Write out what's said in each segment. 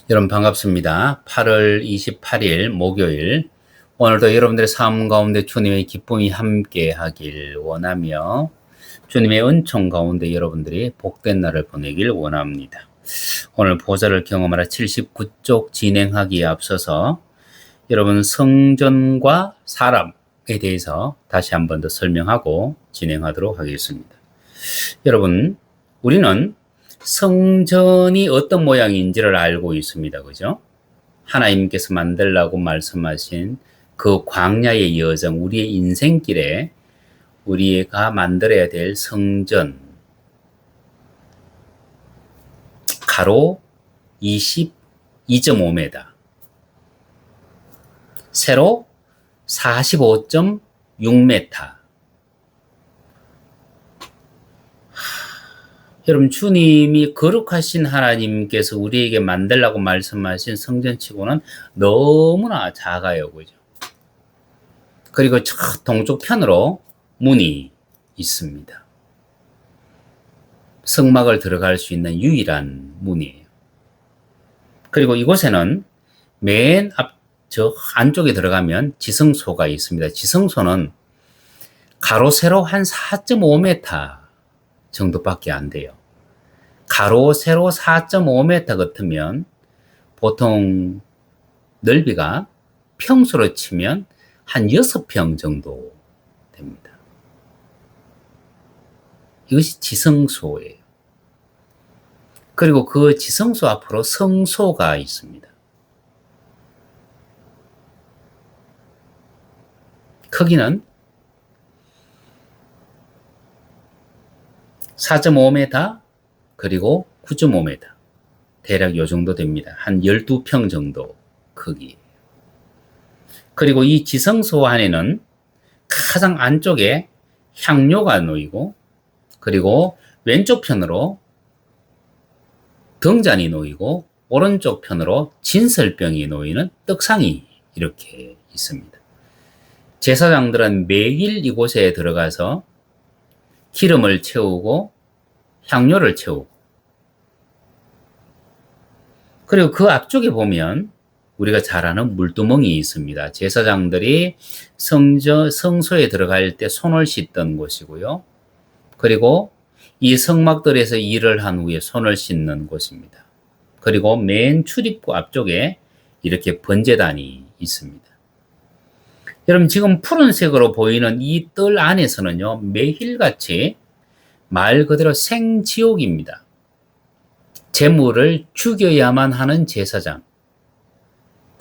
여러분 반갑습니다. 8월 28일 목요일 오늘도 여러분들의 삶 가운데 주님의 기쁨이 함께 하길 원하며 주님의 은총 가운데 여러분들이 복된 날을 보내길 원합니다. 오늘 보좌를 경험하라 79쪽 진행하기에 앞서서 여러분 성전과 사람에 대해서 다시 한 번 더 설명하고 진행하도록 하겠습니다. 여러분 우리는 성전이 어떤 모양인지를 알고 있습니다. 그죠? 하나님께서 만들라고 말씀하신 그 광야의 여정, 우리의 인생길에 우리가 만들어야 될 성전, 가로 22.5m, 세로 45.6m. 여러분 주님이 거룩하신 하나님께서 우리에게 만들라고 말씀하신 성전치고는 너무나 작아요. 그죠? 그리고 저 동쪽 편으로 문이 있습니다. 성막을 들어갈 수 있는 유일한 문이에요. 그리고 이곳에는 맨 앞 저 안쪽에 들어가면 지성소가 있습니다. 지성소는 가로 세로 한 4.5m 정도밖에 안 돼요. 가로 세로 4.5m 같으면 보통 넓이가 평수로 치면 한 6평 정도 됩니다. 이것이 지성소예요. 그리고 그 지성소 앞으로 성소가 있습니다. 크기는 4.5m 그리고 9.5m 대략 요 정도 됩니다. 한 12평 정도 크기. 그리고 이 지성소 안에는 가장 안쪽에 향료가 놓이고 그리고 왼쪽 편으로 등잔이 놓이고 오른쪽 편으로 진설병이 놓이는 떡상이 이렇게 있습니다. 제사장들은 매일 이곳에 들어가서 기름을 채우고 향료를 채우고 그리고 그 앞쪽에 보면 우리가 잘 아는 물두멍이 있습니다. 제사장들이 성소에 들어갈 때 손을 씻던 곳이고요. 그리고 이 성막들에서 일을 한 후에 손을 씻는 곳입니다. 그리고 맨 출입구 앞쪽에 이렇게 번제단이 있습니다. 여러분 지금 푸른색으로 보이는 이 뜰 안에서는요. 매일같이 말 그대로 생지옥입니다. 제물을 죽여야만 하는 제사장,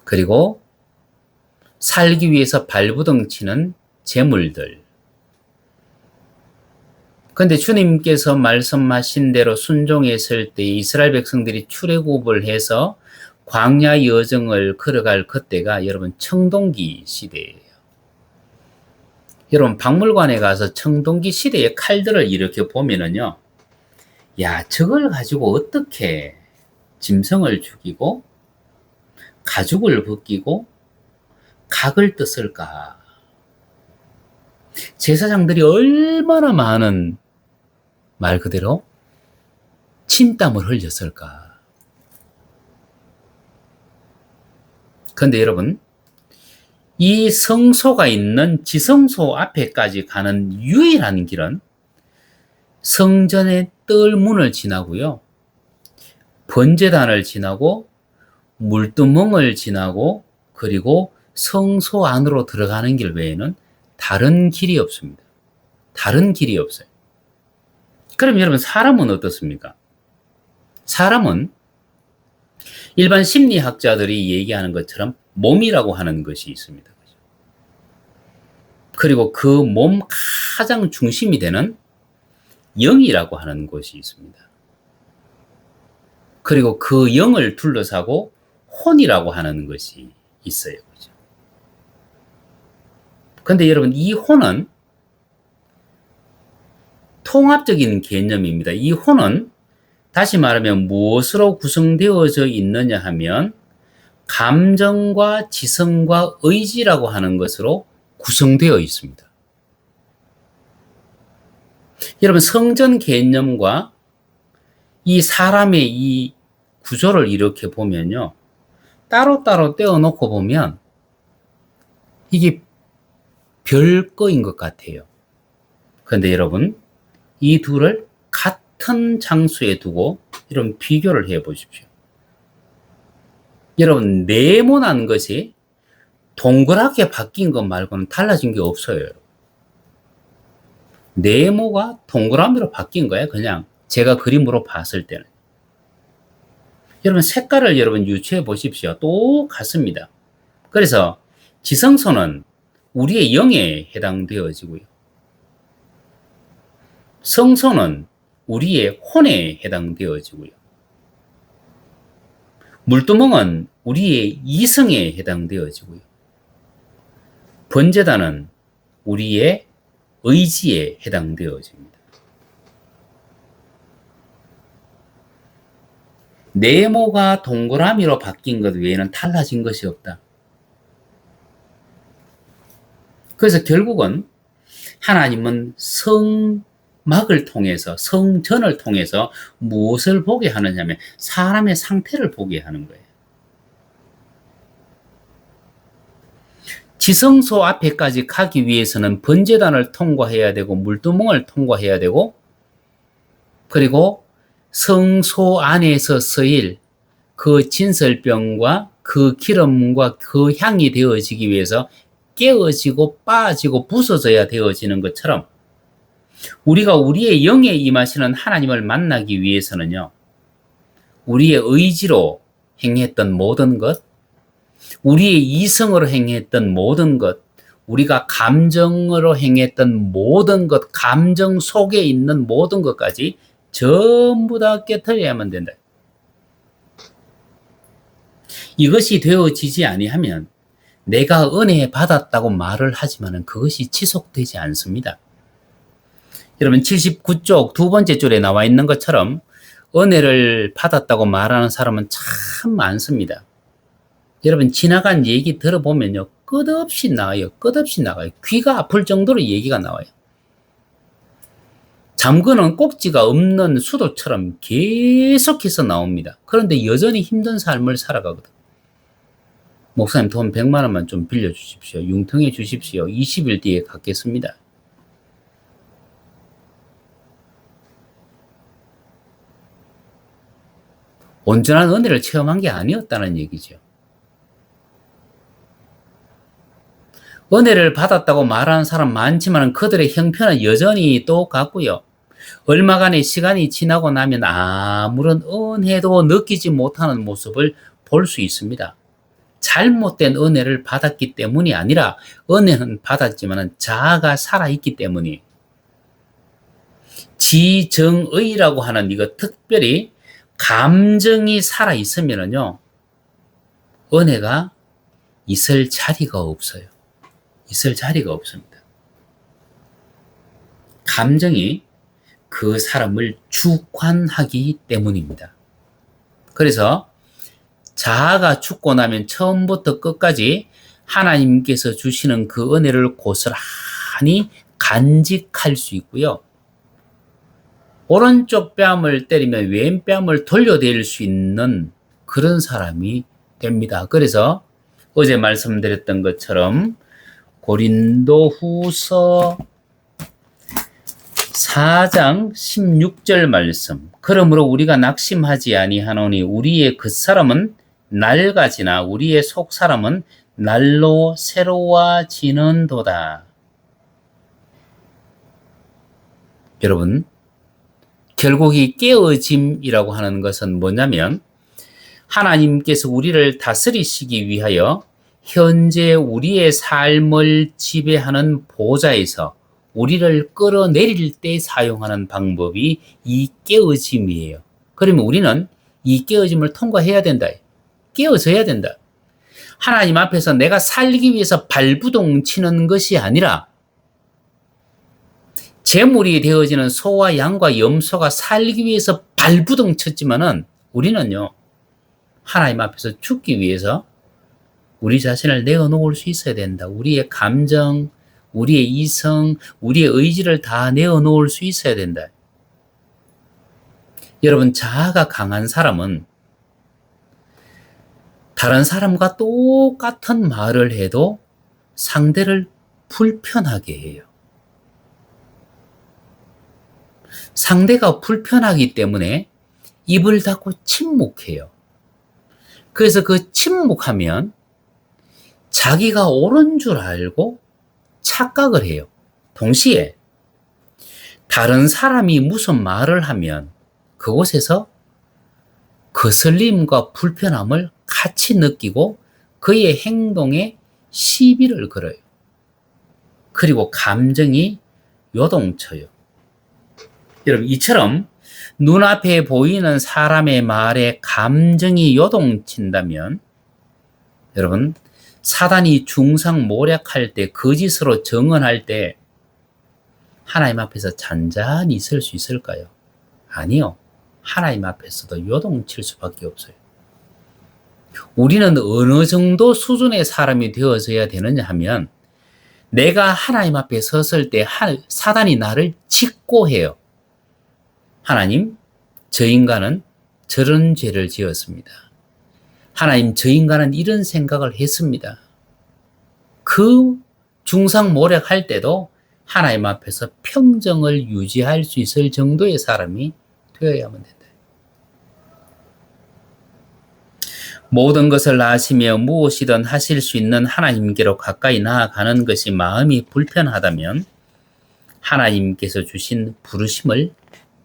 그리고 살기 위해서 발부둥치는 제물들. 그런데 주님께서 말씀하신 대로 순종했을 때 이스라엘 백성들이 출애굽을 해서 광야 여정을 걸어갈 그때가 여러분 청동기 시대예요. 여러분 박물관에 가서 청동기 시대의 칼들을 이렇게 보면은요. 야, 저걸 가지고 어떻게 짐승을 죽이고 가죽을 벗기고 각을 떴을까? 제사장들이 얼마나 많은 말 그대로 침땀을 흘렸을까? 그런데 여러분 이 성소가 있는 지성소 앞에까지 가는 유일한 길은 성전의 뜰 문을 지나고요. 번제단을 지나고 물두멍을 지나고 그리고 성소 안으로 들어가는 길 외에는 다른 길이 없습니다. 다른 길이 없어요. 그럼 여러분 사람은 어떻습니까? 사람은 일반 심리학자들이 얘기하는 것처럼 몸이라고 하는 것이 있습니다. 그리고 그 몸 가장 중심이 되는 영이라고 하는 것이 있습니다. 그리고 그 영을 둘러싸고 혼이라고 하는 것이 있어요. 그죠? 그런데 여러분 이 혼은 통합적인 개념입니다. 이 혼은 다시 말하면 무엇으로 구성되어져 있느냐 하면 감정과 지성과 의지라고 하는 것으로 구성되어 있습니다. 여러분 성전 개념과 이 사람의 이 구조를 이렇게 보면요. 따로따로 떼어놓고 보면 이게 별거인 것 같아요. 그런데 여러분, 이 둘을 같은 장소에 두고 이런 비교를 해 보십시오. 여러분, 네모난 것이 동그랗게 바뀐 것 말고는 달라진 게 없어요. 네모가 동그라미로 바뀐 거예요. 그냥 제가 그림으로 봤을 때는. 여러분, 색깔을 여러분 유추해 보십시오. 똑같습니다. 그래서 지성소는 우리의 영에 해당되어지고요. 성소는 우리의 혼에 해당되어지고요. 물두멍은 우리의 이성에 해당되어지고요. 번제단은 우리의 의지에 해당되어집니다. 네모가 동그라미로 바뀐 것 외에는 달라진 것이 없다. 그래서 결국은 하나님은 성막을 통해서, 성전을 통해서 무엇을 보게 하느냐면 사람의 상태를 보게 하는 거예요. 지성소 앞에까지 가기 위해서는 번제단을 통과해야 되고 물두멍을 통과해야 되고, 그리고 성소 안에서 쓰일 그 진설병과 그 기름과 그 향이 되어지기 위해서 깨어지고 빠지고 부서져야 되어지는 것처럼, 우리가 우리의 영에 임하시는 하나님을 만나기 위해서는요, 우리의 의지로 행했던 모든 것, 우리의 이성으로 행했던 모든 것, 우리가 감정으로 행했던 모든 것, 감정 속에 있는 모든 것까지 전부 다 깨트려야만 된다. 이것이 되어지지 아니하면 내가 은혜 받았다고 말을 하지만 그것이 지속되지 않습니다. 여러분, 79쪽 두 번째 줄에 나와 있는 것처럼 은혜를 받았다고 말하는 사람은 참 많습니다. 여러분, 지나간 얘기 들어보면요, 끝없이 나와요. 끝없이 나가요. 귀가 아플 정도로 얘기가 나와요. 잠그는 꼭지가 없는 수도처럼 계속해서 나옵니다. 그런데 여전히 힘든 삶을 살아가거든. 목사님, 돈 100만 원만 좀 빌려주십시오. 융통해 주십시오. 20일 뒤에 갚겠습니다. 온전한 은혜를 체험한 게 아니었다는 얘기죠. 은혜를 받았다고 말하는 사람 많지만 그들의 형편은 여전히 똑같고요. 얼마간의 시간이 지나고 나면 아무런 은혜도 느끼지 못하는 모습을 볼 수 있습니다. 잘못된 은혜를 받았기 때문이 아니라 은혜는 받았지만 자아가 살아있기 때문이에요. 지정의라고 하는 이거 특별히 감정이 살아있으면요, 은혜가 있을 자리가 없어요. 있을 자리가 없습니다. 감정이 그 사람을 주관하기 때문입니다. 그래서 자아가 죽고 나면 처음부터 끝까지 하나님께서 주시는 그 은혜를 고스란히 간직할 수 있고요. 오른쪽 뺨을 때리면 왼뺨을 돌려댈 수 있는 그런 사람이 됩니다. 그래서 어제 말씀드렸던 것처럼 고린도후서 4장 16절 말씀. 그러므로 우리가 낙심하지 아니하노니 우리의 겉사람은 낡아지나 우리의 속사람은 날로 새로워지는도다. 여러분, 결국 이 깨어짐이라고 하는 것은 뭐냐면 하나님께서 우리를 다스리시기 위하여 현재 우리의 삶을 지배하는 보좌에서 우리를 끌어내릴 때 사용하는 방법이 이 깨어짐이에요. 그러면 우리는 이 깨어짐을 통과해야 된다. 깨어져야 된다. 하나님 앞에서 내가 살기 위해서 발부동 치는 것이 아니라 제물이 되어지는 소와 양과 염소가 살기 위해서 발부동 쳤지만은 우리는요, 하나님 앞에서 죽기 위해서 우리 자신을 내어놓을 수 있어야 된다. 우리의 감정, 우리의 이성, 우리의 의지를 다 내어놓을 수 있어야 된다. 여러분, 자아가 강한 사람은 다른 사람과 똑같은 말을 해도 상대를 불편하게 해요. 상대가 불편하기 때문에 입을 닫고 침묵해요. 그래서 그 침묵하면 자기가 옳은 줄 알고 착각을 해요. 동시에 다른 사람이 무슨 말을 하면 그곳에서 거슬림과 불편함을 같이 느끼고 그의 행동에 시비를 걸어요. 그리고 감정이 요동쳐요. 여러분, 이처럼 눈앞에 보이는 사람의 말에 감정이 요동친다면 여러분, 사단이 중상모략할 때, 거짓으로 정언할 때 하나님 앞에서 잔잔히 있을 수 있을까요? 아니요. 하나님 앞에서도 요동칠 수밖에 없어요. 우리는 어느 정도 수준의 사람이 되어져야 되느냐 하면 내가 하나님 앞에 섰을 때 사단이 나를 직고해요. 하나님, 저 인간은 저런 죄를 지었습니다. 하나님, 저 인간은 이런 생각을 했습니다. 그 중상모략할 때도 하나님 앞에서 평정을 유지할 수 있을 정도의 사람이 되어야만 된다. 모든 것을 아시며 무엇이든 하실 수 있는 하나님께로 가까이 나아가는 것이 마음이 불편하다면 하나님께서 주신 부르심을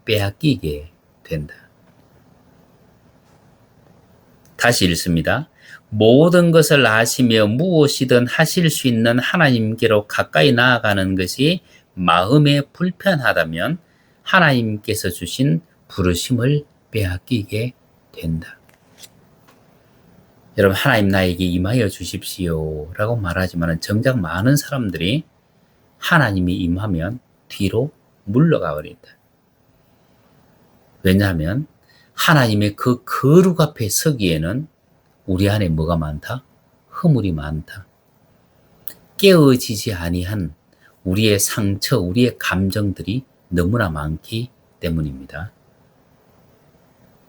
빼앗기게 된다. 다시 읽습니다. 모든 것을 아시며 무엇이든 하실 수 있는 하나님께로 가까이 나아가는 것이 마음에 불편하다면 하나님께서 주신 부르심을 빼앗기게 된다. 여러분, 하나님 나에게 임하여 주십시오 라고 말하지만 정작 많은 사람들이 하나님이 임하면 뒤로 물러가 버린다. 왜냐하면 하나님의 그 거룩 앞에 서기에는 우리 안에 뭐가 많다? 허물이 많다. 깨어지지 아니한 우리의 상처, 우리의 감정들이 너무나 많기 때문입니다.